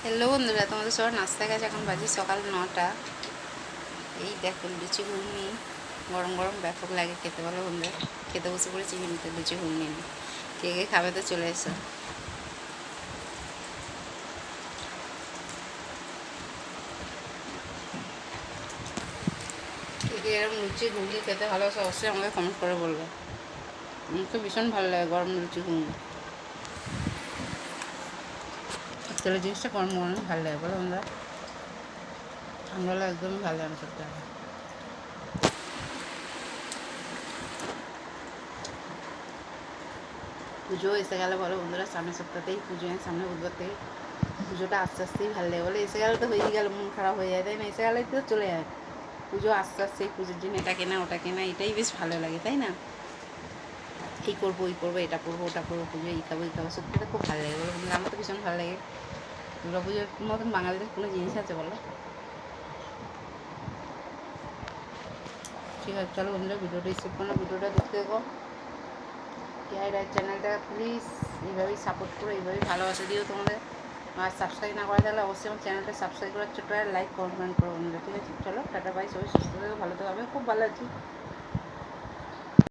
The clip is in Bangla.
হ্যালো বন্ধুরা, তোমাদের সবার নাস্তা গেছে। এখন বাজে সকাল 9টা। এই দেখো লুচি ঘুগনি গরম গরম ব্যাপক লাগে খেতে। বলো বন্ধুরা, খেতে বসে পড়েছি কিন্তু লুচি ঘুগনি নিয়ে। কে কে খাবে তো চলে এসো। কে কে এরকম লুচি ঘুগনি খেতে ভালোবাসে অবশ্যই আমাকে কমেন্ট করে বলবে। আমার তো ভীষণ ভালো লাগে গরম লুচি ঘুগনি। তেলের জিনিসটা গরম গরম ভালো লাগে, বলো বন্ধুরা। ঠান্ডা হলে একদমই ভালো লাগে না সত্যি। পুজো এসে গেলে বলো বন্ধুরা, সামনের সপ্তাহতেই পুজো, সামনে বুধবার থেকে পুজোটা আস্তে আস্তেই ভালো লাগে। বলে এসে গেলে তো হয়েই গেল, মন খারাপ হয়ে যায়, তাই না? এসে গেলেই তো চলে যায় পুজো আস্তে আস্তে। পুজোর জন্য এটা কেনা ওটা কেনা, এটাই বেশ ভালো লাগে, তাই না? এই করবো ওই করবো, এটা করবো ওটা করবো, পুজো এই খাবো এই খাবো, সত্যি তো খুব ভালো লাগে বলো বন্ধুরা। আমার তো ভীষণ ভালো লাগে। দুর্গা পুজোর মতন বাঙালিদের কোনো জিনিস আছে বলো? ঠিক আছে, চলো বন্ধুরা, ভিডিওটা স্কিপ করো না, ভিডিওটা দেখতে দেখো। টিআই রায় চ্যানেলটা প্লিজ এইভাবেই সাপোর্ট করো, এইভাবেই ভালোবাসা দিও তোমাদের। আর সাবস্ক্রাইব না করা তাহলে অবশ্যই আমার চ্যানেলটা সাবস্ক্রাইব করার ছোট্ট লাইক কমেন্ট করো বন্ধুরা। ঠিক আছে, চলো টাটা বাই, সবাই সুস্থ থেকো, ভালো থেকো। আমি খুব ভালো আছি।